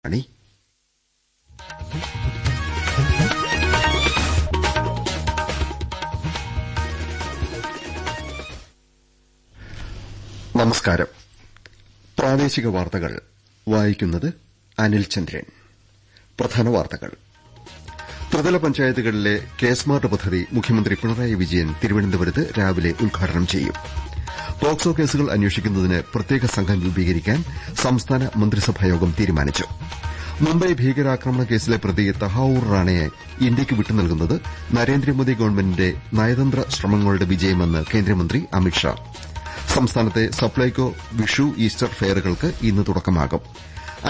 മണി. നമസ്കാരം. പ്രാദേശിക വാർത്തകൾ വായിക്കുന്നത് അനിൽ ചന്ദ്രൻ. പ്രധാന വാർത്തകൾ. ത്രിതല പഞ്ചായത്തുകളിലെ കെ സ്മാർട്ട് പദ്ധതി മുഖ്യമന്ത്രി പിണറായി വിജയൻ തിരുവനന്തപുരത്ത് രാവിലെ ഉദ്ഘാടനം ചെയ്യും. പോക്സോ കേസുകൾ അന്വേഷിക്കുന്നതിന് പ്രത്യേക സംഘം രൂപീകരിക്കാൻ സംസ്ഥാന മന്ത്രിസഭായോഗം തീരുമാനിച്ചു. മുംബൈ ഭീകരാക്രമണ കേസിലെ പ്രതി തഹാവൂർ റാണയെ ഇന്ത്യയ്ക്ക് വിട്ടുനൽകുന്നത് നരേന്ദ്രമോദി ഗവൺമെന്റിന്റെ നയതന്ത്ര ശ്രമങ്ങളുടെ വിജയമെന്ന് കേന്ദ്രമന്ത്രി അമിത്ഷാ. സംസ്ഥാനത്തെ സപ്ലൈകോ വിഷു ഈസ്റ്റർ ഫെയറുകൾക്ക് ഇന്ന് തുടക്കമാകും.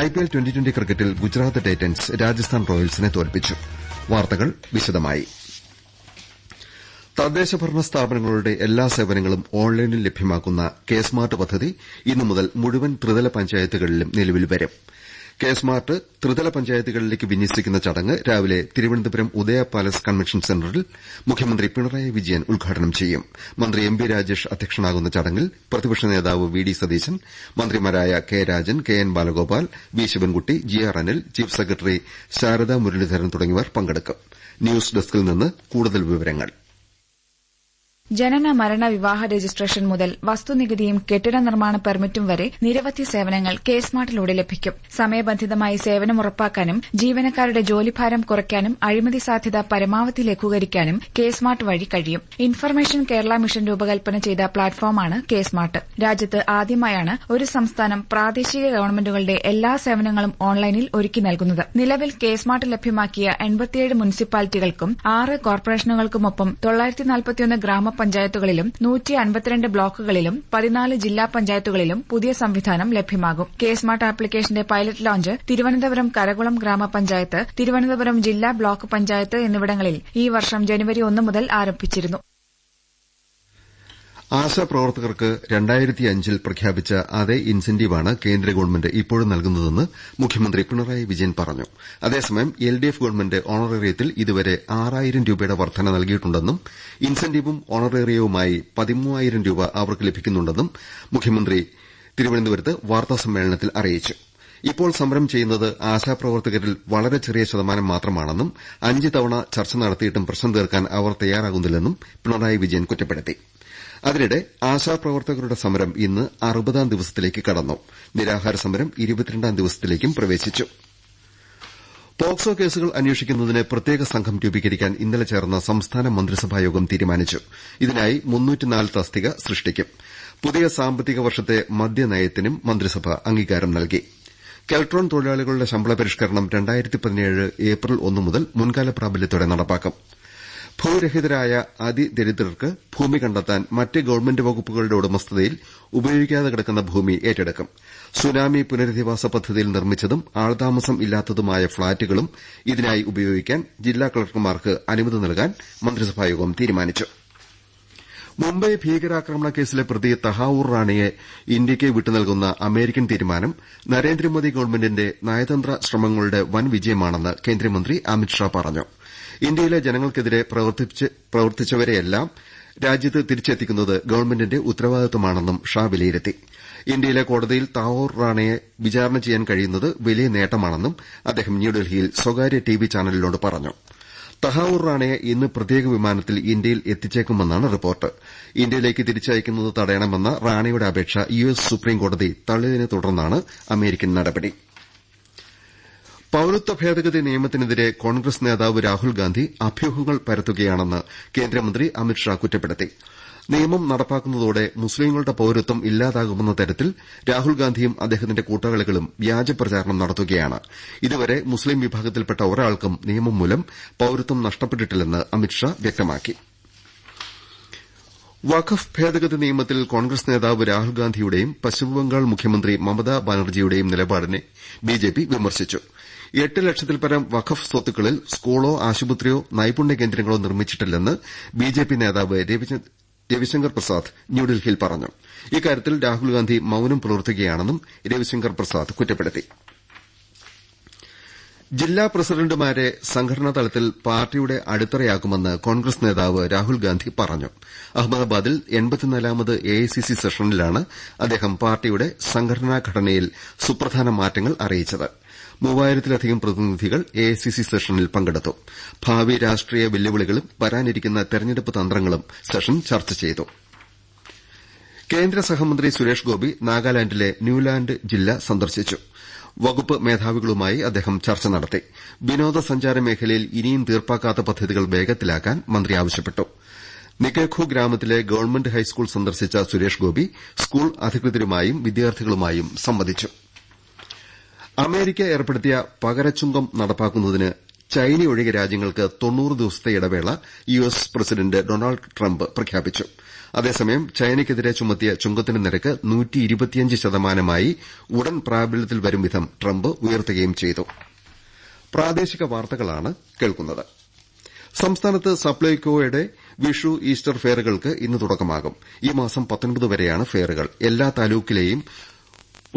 ഐപിഎൽ ട്വന്റി ക്രിക്കറ്റിൽ ഗുജറാത്ത് ടൈറ്റൻസ് രാജസ്ഥാൻ റോയൽസിനെ തോൽപ്പിച്ചു. വാർത്തകൾ വിശദമായി. തദ്ദേശഭരണ സ്ഥാപനങ്ങളുടെ എല്ലാ സേവനങ്ങളും ഓൺലൈനിൽ ലഭ്യമാക്കുന്ന കെ സ്മാർട്ട് പദ്ധതി ഇന്നു മുതൽ മുഴുവൻ ത്രിതല പഞ്ചായത്തുകളിലും നിലവിൽ വരും. കെ സ്മാർട്ട് ത്രിതല പഞ്ചായത്തുകളിലേക്ക് വിന്യസിക്കുന്ന ചടങ്ങ് രാവിലെ തിരുവനന്തപുരം ഉദയ പാലസ് കൺവെൻഷൻ സെന്ററിൽ മുഖ്യമന്ത്രി പിണറായി വിജയൻ ഉദ്ഘാടനം ചെയ്യും. മന്ത്രി എം പി രാജേഷ് അധ്യക്ഷനാകുന്ന ചടങ്ങിൽ പ്രതിപക്ഷ നേതാവ് വി ഡി സതീശൻ, മന്ത്രിമാരായ K Rajan, K N Balagopal, V Sivankutty, G R Anil, chief secretary Sarada Muraleedharan തുടങ്ങിയവർ പങ്കെടുക്കും. ന്യൂസ് ഡെസ്കിൽ നിന്ന് കൂടുതൽ വിവരങ്ങൾ. ജനന, മരണ, വിവാഹ രജിസ്ട്രേഷൻ മുതൽ വസ്തുനികുതിയും കെട്ടിട നിർമ്മാണ പെർമിറ്റും വരെ നിരവധി സേവനങ്ങൾ കെ സ്മാർട്ടിലൂടെ ലഭിക്കും. സമയബന്ധിതമായി സേവനം ഉറപ്പാക്കാനും ജീവനക്കാരുടെ ജോലിഭാരം കുറയ്ക്കാനും അഴിമതി സാധ്യത പരമാവധി ലഘൂകരിക്കാനും കെ സ്മാർട്ട് വഴി കഴിയും. ഇൻഫർമേഷൻ കേരള മിഷൻ രൂപകൽപ്പന ചെയ്ത പ്ലാറ്റ്ഫോമാണ് കെ സ്മാർട്ട്. രാജ്യത്ത് ആദ്യമായാണ് ഒരു സംസ്ഥാനം പ്രാദേശിക ഗവൺമെന്റുകളുടെ എല്ലാ സേവനങ്ങളും ഓൺലൈനിൽ ഒരുക്കി നൽകുന്നത്. നിലവിൽ കെ സ്മാർട്ട് ലഭ്യമാക്കിയ 87 മുനിസിപ്പാലിറ്റികൾക്കും 6 കോർപ്പറേഷനുകൾക്കുമൊപ്പം 941 ഗ്രാമപഞ്ചായത്തുകളിലും 152 ബ്ലോക്കുകളിലും 14 ജില്ലാ പഞ്ചായത്തുകളിലും പുതിയ സംവിധാനം ലഭ്യമാകും. കെ സ്മാർട്ട് ആപ്ലിക്കേഷന്റെ പൈലറ്റ് ലോഞ്ച് തിരുവനന്തപുരം കരകുളം ഗ്രാമപഞ്ചായത്ത്, തിരുവനന്തപുരം ജില്ലാ ബ്ലോക്ക് പഞ്ചായത്ത് എന്നിവിടങ്ങളിൽ ഈ വർഷം ജനുവരി 1 മുതൽ ആരംഭിച്ചിരുന്നു. ആശാപ്രവർത്തകർക്ക് 2005-ൽ പ്രഖ്യാപിച്ച അതേ ഇൻസെന്റീവാണ് കേന്ദ്ര ഗവൺമെന്റ് ഇപ്പോഴും നൽകുന്നതെന്ന് മുഖ്യമന്ത്രി പിണറായി വിജയൻ പറഞ്ഞു. അതേസമയം എൽഡിഎഫ് ഗവൺമെന്റ് ഓണറേറിയത്തിൽ ഇതുവരെ 6000 രൂപയുടെ വർധന നൽകിയിട്ടുണ്ടെന്നും ഇൻസെന്റീവും ഓണറേറിയവുമായി 13,000 രൂപ അവർക്ക് ലഭിക്കുന്നുണ്ടെന്നും മുഖ്യമന്ത്രി തിരുവനന്തപുരത്ത് വാർത്താസമ്മേളനത്തിൽ അറിയിച്ചു. ഇപ്പോൾ സമരം ചെയ്യുന്നത് ആശാപ്രവർത്തകരിൽ വളരെ ചെറിയ ശതമാനം മാത്രമാണെന്നും 5 തവണ ചർച്ച നടത്തിയിട്ടും പ്രശ്നം തീർക്കാൻ അവർ തയ്യാറാകുന്നില്ലെന്നും പിണറായി വിജയൻ കുറ്റപ്പെടുത്തി. അതിനിടെ ആശാപ്രവർത്തകരുടെ സമരം ഇന്ന് 60-ാം ദിവസത്തിലേക്ക് കടന്നു. നിരാഹാര സമരം 22-ാം ദിവസത്തിലേക്കും പ്രവേശിച്ചു. പോക്സോ കേസുകൾ അന്വേഷിക്കുന്നതിന് പ്രത്യേക സംഘം രൂപീകരിക്കാൻ ഇന്നലെ ചേർന്ന സംസ്ഥാന മന്ത്രിസഭായോഗം തീരുമാനിച്ചു. ഇതിനായി 304 തസ്തിക സൃഷ്ടിക്കും. പുതിയ സാമ്പത്തിക വർഷത്തെ മദ്യനയത്തിനും മന്ത്രിസഭ അംഗീകാരം നൽകി. കെൽട്രോൺ തൊഴിലാളികളുടെ ശമ്പള പരിഷ്കരണം 2017 ഏപ്രിൽ 1 മുതൽ മുൻകാല പ്രാബല്യത്തോടെ നടപ്പാക്കും. ഭൂരഹിതരായ അതിദരിദ്രർക്ക് ഭൂമി കണ്ടെത്താൻ മറ്റ് ഗവൺമെന്റ് വകുപ്പുകളുടെ ഉടമസ്ഥതയിൽ ഉപയോഗിക്കാതെ കിടക്കുന്ന ഭൂമി ഏറ്റെടുക്കും. സുനാമി പുനരധിവാസ പദ്ധതിയിൽ നിർമ്മിച്ചതും ആൾതാമസം ഇല്ലാത്തതുമായ ഫ്ളാറ്റുകളും ഇതിനായി ഉപയോഗിക്കാൻ ജില്ലാ കളക്ടർമാർക്ക് അനുമതി നൽകാൻ മന്ത്രിസഭായോഗം തീരുമാനിച്ചു. മുംബൈ ഭീകരാക്രമണ കേസിലെ പ്രതി തഹാവൂർ റാണയെ ഇന്ത്യയ്ക്ക് വിട്ടുനൽകുന്ന അമേരിക്കൻ തീരുമാനം നരേന്ദ്രമോദി ഗവൺമെന്റിന്റെ നയതന്ത്ര ശ്രമങ്ങളുടെ വൻ വിജയമാണെന്ന് കേന്ദ്രമന്ത്രി അമിത്ഷാ പറഞ്ഞു. ഇന്ത്യയിലെ ജനങ്ങൾക്കെതിരെ പ്രവർത്തിച്ചവരെയെല്ലാം രാജ്യത്ത് തിരിച്ചെത്തിക്കുന്നത് ഗവൺമെന്റിന്റെ ഉത്തരവാദിത്തമാണെന്നും ഷാ വിലയിരുത്തി. ഇന്ത്യയിലെ കോടതിയിൽ തഹാവൂർ റാണയെ വിചാരണ ചെയ്യാൻ കഴിയുന്നത് വലിയ നേട്ടമാണെന്നും അദ്ദേഹം ന്യൂഡൽഹിയിൽ സ്വകാര്യ ടിവി ചാനലിനോട് പറഞ്ഞു. തഹാവൂർ റാണയെ ഇന്ന് പ്രത്യേക വിമാനത്തിൽ ഇന്ത്യയിൽ എത്തിച്ചേക്കുമെന്നാണ് റിപ്പോർട്ട്. ഇന്ത്യയിലേക്ക് തിരിച്ചയക്കുന്നത് തടയണമെന്ന റാണയുടെ അപേക്ഷ യുഎസ് സുപ്രീംകോടതി തള്ളിയതിനെ തുടർന്നാണ് അമേരിക്കൻ നടപടി. പൌരത്വ ഭേദഗതി നിയമത്തിനെതിരെ കോൺഗ്രസ് നേതാവ് രാഹുൽ ഗാന്ധി അഭ്യൂഹങ്ങൾ പരത്തുകയാണെന്ന് കേന്ദ്രമന്ത്രി അമിത്ഷാ കുറ്റപ്പെടുത്തി. നിയമം നടപ്പാക്കുന്നതോടെ മുസ്ലിങ്ങളുടെ പൌരത്വം ഇല്ലാതാകുമെന്ന തരത്തിൽ രാഹുൽ ഗാന്ധിയും അദ്ദേഹത്തിന്റെ കൂട്ടാളികളും വ്യാജപ്രചാരണം നടത്തുകയാണ്. ഇതുവരെ മുസ്ലിം വിഭാഗത്തിൽപ്പെട്ട ഒരാൾക്കും നിയമം മൂലം പൌരത്വം നഷ്ടപ്പെട്ടിട്ടില്ലെന്ന് അമിത്ഷാ വ്യക്തമാക്കി. വഖഫ് ഭേദഗതി നിയമത്തിൽ കോൺഗ്രസ് നേതാവ് രാഹുൽ ഗാന്ധിയുടെയും പശ്ചിമബംഗാൾ മുഖ്യമന്ത്രി മമതാ ബാനർജിയുടെയും നിലപാടിനെ ബിജെപി വിമർശിച്ചു. 8 ലക്ഷത്തിൽപരം വഖഫ് സ്വത്തുക്കളിൽ സ്കൂളോ ആശുപത്രിയോ നൈപുണ്യ കേന്ദ്രങ്ങളോ നിർമ്മിച്ചിട്ടില്ലെന്ന് ബിജെപി നേതാവ് രവിശങ്കർ പ്രസാദ് ന്യൂഡൽഹിയിൽ പറഞ്ഞു. ഇക്കാര്യത്തിൽ രാഹുൽ ഗാന്ധി മൌനം പുലർത്തുകയാണെന്നും രവിശങ്കർ പ്രസാദ് കുറ്റപ്പെടുത്തി. ജില്ലാ പ്രസിഡന്റുമാരെ സംഘടനാ തലത്തിൽ പാർട്ടിയുടെ അടിത്തറയാക്കുമെന്ന് കോൺഗ്രസ് നേതാവ് രാഹുൽ ഗാന്ധി പറഞ്ഞു. അഹമ്മദാബാദിൽ 84ാമത് എഐസിസി സെഷനിലാണ് അദ്ദേഹം പാർട്ടിയുടെ സംഘടനാ ഘടനയിൽ സുപ്രധാന മാറ്റങ്ങൾ അറിയിച്ചത്. 3000-ലധികം പ്രതിനിധികൾ എഐസിസി സെഷനിൽ പങ്കെടുത്തു. ഭാവി രാഷ്ട്രീയ വെല്ലുവിളികളും വരാനിരിക്കുന്ന തെരഞ്ഞെടുപ്പ് തന്ത്രങ്ങളും സെഷൻ ചർച്ച ചെയ്തു. കേന്ദ്ര സഹമന്ത്രി സുരേഷ് ഗോപി നാഗാലാന്റിലെ ന്യൂലാന്റ് ജില്ല സന്ദർശിച്ചു. വകുപ്പ് മേധാവികളുമായി അദ്ദേഹം ചർച്ച നടത്തി. വിനോദസഞ്ചാര മേഖലയിൽ ഇനിയും തീർപ്പാക്കാത്ത പദ്ധതികൾ വേഗത്തിലാക്കാൻ മന്ത്രി ആവശ്യപ്പെട്ടു. നിക്കേഖു ഗ്രാമത്തിലെ ഗവൺമെന്റ് ഹൈസ്കൂൾ സന്ദർശിച്ച സുരേഷ് ഗോപി സ്കൂൾ അധികൃതരുമായും വിദ്യാർത്ഥികളുമായും സംവദിച്ചു. അമേരിക്ക ഏർപ്പെടുത്തിയ പകരച്ചുങ്കം നടപ്പാക്കുന്നതിന് ചൈനയൊഴികെ രാജ്യങ്ങൾക്ക് 90 ദിവസത്തെ ഇടവേള യുഎസ് പ്രസിഡന്റ് ഡൊണാൾഡ് ട്രംപ് പ്രഖ്യാപിച്ചു. അതേസമയം ചൈനയ്ക്കെതിരെ ചുമത്തിയ ചുങ്കത്തിന്റെ നിരക്ക് 125% ഉടൻ പ്രാബല്യത്തിൽ വരും വിധം ട്രംപ് ഉയർത്തുകയും ചെയ്തു. സംസ്ഥാനത്ത് സപ്ലൈകോയുടെ വിഷു ഈസ്റ്റർ ഫെയറുകൾക്ക് ഇന്ന് തുടക്കമാകും. ഈ മാസം 19 വരെയാണ് ഫെയറുകൾ. എല്ലാ താലൂക്കിലെയും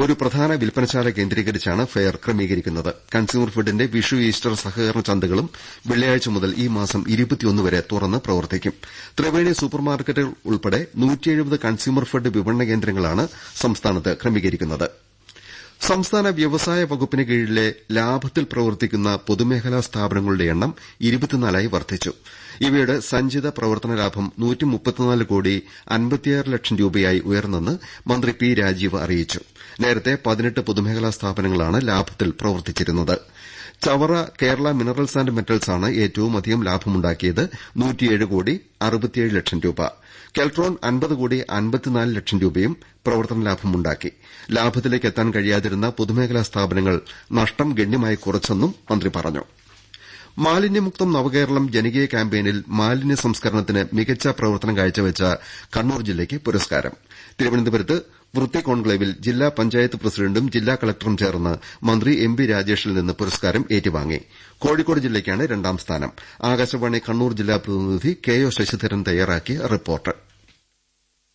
ഒരു പ്രധാന വിൽപ്പനശാല കേന്ദ്രീകരിച്ചാണ് ഫെയർ ക്രമീകരിക്കുന്നത്. കൺസ്യൂമർ ഫെഡിന്റെ വിഷു ഈസ്റ്റർ സഹകരണ ചന്തകളും വെള്ളിയാഴ്ച മുതൽ ഈ മാസം 21 വരെ തുറന്ന് പ്രവർത്തിക്കും. ത്രിവേണി സൂപ്പർമാർക്കറ്റുകൾ ഉൾപ്പെടെ 170 കൺസ്യൂമർ ഫെഡ് വിപണന കേന്ദ്രങ്ങളാണ് സംസ്ഥാനത്ത് ക്രമീകരിക്കുന്നത്. സംസ്ഥാന വ്യവസായ വകുപ്പിന് കീഴിലെ ലാഭത്തിൽ പ്രവർത്തിക്കുന്ന പൊതുമേഖലാ സ്ഥാപനങ്ങളുടെ എണ്ണം 24 വർദ്ധിച്ചു. ഇവയുടെ സഞ്ചിത പ്രവർത്തന ലാഭം 134 കോടി 56 ലക്ഷം രൂപയായി ഉയർന്നെന്ന് മന്ത്രി പി രാജീവ് അറിയിച്ചു. നേരത്തെ 18 പൊതുമേഖലാ സ്ഥാപനങ്ങളാണ് ലാഭത്തിൽ പ്രവർത്തിച്ചിരുന്നത്. ചവറ കേരള മിനറൽസ് ആന്റ് മെറ്റൽസാണ് ഏറ്റവുമധികം ലാഭമുണ്ടാക്കിയത്. 107 കോടി 67 ലക്ഷം രൂപ. കെൽട്രോൺ 50 കോടി 54 ലക്ഷം രൂപയും പ്രവർത്തന ലാഭമുണ്ടാക്കി. ലാഭത്തിലേക്ക് എത്താൻ കഴിയാതിരുന്ന പൊതുമേഖലാ സ്ഥാപനങ്ങൾ നഷ്ടം ഗണ്യമായി കുറച്ചെന്നും മന്ത്രി പറഞ്ഞു. മാലിന്യമുക്തം നവകേരളം ജനകീയ ക്യാമ്പയിനിൽ മാലിന്യ സംസ്കരണത്തിന് മികച്ച പ്രവർത്തനം കാഴ്ചവെച്ച കണ്ണൂർ ജില്ലയ്ക്ക് പുരസ്കാരം. തിരുവനന്തപുരത്ത് വൃത്തി കോൺക്ലേവിൽ ജില്ലാ പഞ്ചായത്ത് പ്രസിഡന്റും ജില്ലാ കളക്ടറും ചേർന്ന് മന്ത്രി എം പി രാജേഷിൽ നിന്ന് പുരസ്കാരം ഏറ്റുവാങ്ങി. കോഴിക്കോട് ജില്ലയ്ക്കാണ് രണ്ടാം സ്ഥാനം. ആകാശവാണി കണ്ണൂർ ജില്ലാ പ്രതിനിധി കെ ഒ ശശിധരൻ തയ്യാറാക്കിയ റിപ്പോർട്ട്.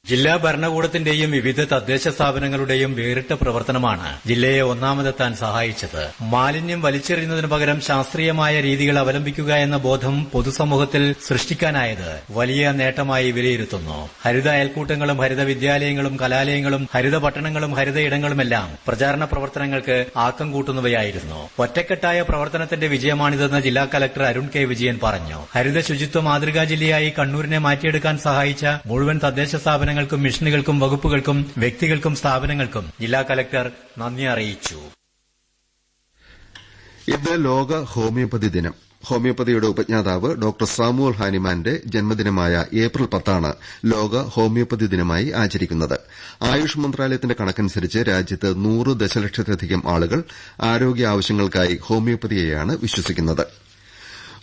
ജില്ലാ ഭരണകൂടത്തിന്റെയും വിവിധ തദ്ദേശ സ്ഥാപനങ്ങളുടെയും വേറിട്ട പ്രവർത്തനമാണ് ജില്ലയെ ഒന്നാമതെത്താൻ സഹായിച്ചത്. മാലിന്യം വലിച്ചെറിയുന്നതിനു പകരം ശാസ്ത്രീയമായ രീതികൾ അവലംബിക്കുക എന്ന ബോധം പൊതുസമൂഹത്തിൽ സൃഷ്ടിക്കാനായത് വലിയ നേട്ടമായി വിലയിരുത്തുന്നു. ഹരിത അയൽക്കൂട്ടങ്ങളും ഹരിത വിദ്യാലയങ്ങളും കലാലയങ്ങളും ഹരിത പട്ടണങ്ങളും ഹരിത ഇടങ്ങളുമെല്ലാം പ്രചാരണ പ്രവർത്തനങ്ങൾക്ക് ആക്കം കൂട്ടുന്നവയായിരുന്നു. ഒറ്റക്കെട്ടായ പ്രവർത്തനത്തിന്റെ വിജയമാണിതെന്ന് ജില്ലാ കലക്ടർ അരുൺ കെ വിജയൻ പറഞ്ഞു. ഹരിത ശുചിത്വ മാതൃകാ ജില്ലയായി കണ്ണൂരിനെ മാറ്റിയെടുക്കാൻ സഹായിച്ച മുഴുവൻ തദ്ദേശ സ്ഥാപനങ്ങൾക്കും മിഷനുകൾക്കും വകുപ്പുകൾക്കും വ്യക്തികൾക്കും സ്ഥാപനങ്ങൾക്കും ജില്ലാ കലക്ടർ നന്ദി അറിയിച്ചു. ഇന്ന് ലോക ഹോമിയോപ്പതി ദിനം. ഹോമിയോപ്പതിയുടെ ഉപജ്ഞാതാവ് ഡോക്ടർ സാമുവൽ ഹാനിമാന്റെ ജന്മദിനമായ ഏപ്രിൽ 10 ലോക ഹോമിയോപ്പതി ദിനമായി ആചരിക്കുന്നത്. ആയുഷ് മന്ത്രാലയത്തിന്റെ കണക്കനുസരിച്ച് രാജ്യത്ത് 100 ദശലക്ഷത്തിലധികം ആളുകൾ ആരോഗ്യ ആവശ്യങ്ങൾക്കായി ഹോമിയോപ്പതിയെയാണ് വിശ്വസിക്കുന്നത്.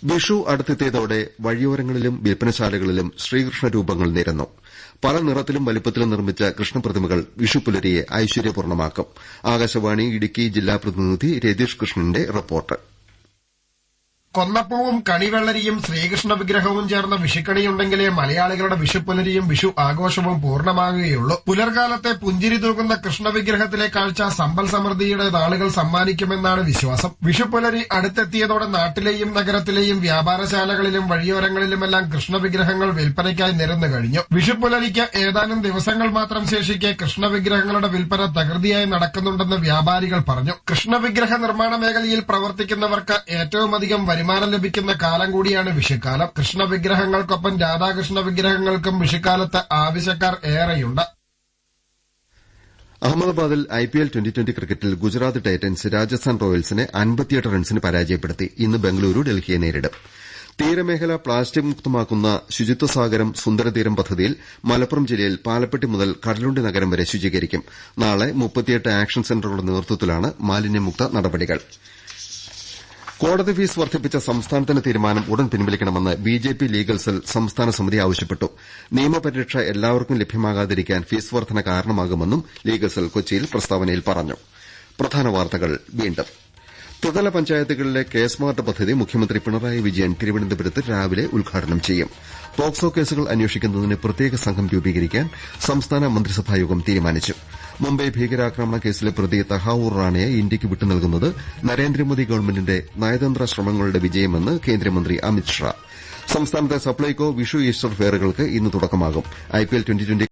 വിഷു അടുത്തെത്തിയതോടെ വഴിയോരങ്ങളിലും വിൽപ്പനശാലകളിലും ശ്രീകൃഷ്ണ രൂപങ്ങൾ നിരന്നു. പല നിറത്തിലും വലിപ്പത്തിലും നിർമ്മിച്ച കൃഷ്ണപ്രതിമകൾ വിഷുപ്പുലരിയെ ഐശ്വര്യപൂർണ്ണമാക്കും. ആകാശവാണി ഇടുക്കി ജില്ലാ പ്രതിനിധി രതീഷ് കൃഷ്ണന്റെ റിപ്പോർട്ട്. കൊന്നപ്പൂവും കണിവെള്ളരിയും ശ്രീകൃഷ്ണ വിഗ്രഹവും ചേർന്ന വിഷുക്കണിയുണ്ടെങ്കിലേ മലയാളികളുടെ വിഷുപ്പുലരിയും വിഷു ആഘോഷവും പൂർണ്ണമാകുകയുള്ളൂ. പുലർകാലത്തെ പുഞ്ചിരി തൂകുന്ന കൃഷ്ണവിഗ്രഹത്തിലെ കാഴ്ച സമ്പൽ സമൃദ്ധിയുടെ നാളുകൾ സമ്മാനിക്കുമെന്നാണ് വിശ്വാസം. വിഷുപ്പുലരി അടുത്തെത്തിയതോടെ നാട്ടിലെയും നഗരത്തിലെയും വ്യാപാരശാലകളിലും വഴിയോരങ്ങളിലുമെല്ലാം കൃഷ്ണവിഗ്രഹങ്ങൾ വിൽപ്പനയ്ക്കായി നിരന്നു കഴിഞ്ഞു. വിഷുപ്പുലരിക്ക് ഏതാനും ദിവസങ്ങൾ മാത്രം ശേഷിക്കെ കൃഷ്ണവിഗ്രഹങ്ങളുടെ വിൽപ്പന തകൃതിയായി നടക്കുന്നുണ്ടെന്ന് വ്യാപാരികൾ പറഞ്ഞു. കൃഷ്ണവിഗ്രഹ നിർമ്മാണ മേഖലയിൽ പ്രവർത്തിക്കുന്നവർക്ക് ഏറ്റവുമധികം വരുമാനം ലഭിക്കുന്ന കാലം കൂടിയാണ് വിഷുക്കാലം. കൃഷ്ണവിഗ്രഹങ്ങൾക്കൊപ്പം രാധാകൃഷ്ണ വിഗ്രഹങ്ങൾക്കും വിഷുക്കാലത്ത് ആവശ്യക്കാർ ഏറെയുണ്ട്. അഹമ്മദാബാദിൽ ഐപിഎൽ 2020 ക്രിക്കറ്റിൽ ഗുജറാത്ത് ടൈറ്റൻസ് രാജസ്ഥാൻ റോയൽസിനെ 58 റൺസിന് പരാജയപ്പെടുത്തി. ഇന്ന് ബംഗളൂരു ഡൽഹിയെ നേരിടും. തീരമേഖല പ്ലാസ്റ്റിക് മുക്തമാക്കുന്ന ശുചിത്വസാഗരം സുന്ദരതീരം പദ്ധതിയിൽ മലപ്പുറം ജില്ലയിൽ പാലപ്പെട്ടി മുതൽ കടലുണ്ടി നഗരം വരെ ശുചീകരിക്കും. നാളെ 38 ആക്ഷൻ സെന്ററുകളുടെ നേതൃത്വത്തിലാണ് മാലിന്യമുക്ത നടപടികൾ. കോടതി ഫീസ് വർദ്ധിപ്പിച്ച സംസ്ഥാനത്തിന്റെ തീരുമാനം ഉടൻ പിൻവലിക്കണമെന്ന് ബിജെപി ലീഗൽ സെൽ സംസ്ഥാന സമിതി ആവശ്യപ്പെട്ടു. നിയമപരിരക്ഷ എല്ലാവർക്കും ലഭ്യമാകാതിരിക്കാൻ ഫീസ് വർദ്ധന കാരണമാകുമെന്നും ലീഗൽ സെൽ കൊച്ചിയിൽ പ്രസ്താവനയിൽ പറഞ്ഞു. ത്രിതല പഞ്ചായത്തുകളിലെ കെ സ്മാർട്ട് പദ്ധതി മുഖ്യമന്ത്രി പിണറായി വിജയൻ തിരുവനന്തപുരത്ത് രാവിലെ ഉദ്ഘാടനം ചെയ്യും. പോക്സോ കേസുകൾ അന്വേഷിക്കുന്നതിന് പ്രത്യേക സംഘം രൂപീകരിക്കാൻ സംസ്ഥാന മന്ത്രിസഭായോഗം തീരുമാനിച്ചു. മുംബൈ ഭീകരാക്രമണ കേസിലെ പ്രതി തഹാവൂർ റാണയെ ഇന്ത്യയ്ക്ക് വിട്ടുനൽകുന്നത് നരേന്ദ്രമോദി ഗവൺമെന്റിന്റെ നയതന്ത്ര ശ്രമങ്ങളുടെ വിജയമെന്ന് കേന്ദ്രമന്ത്രി അമിത്ഷാ. സംസ്ഥാനത്തെ സപ്ലൈകോ വിഷു ഈസ്റ്റർ ഫെയറുകൾക്ക് ഇന്ന് തുടക്കമാകും. ഐപിഎൽ 2020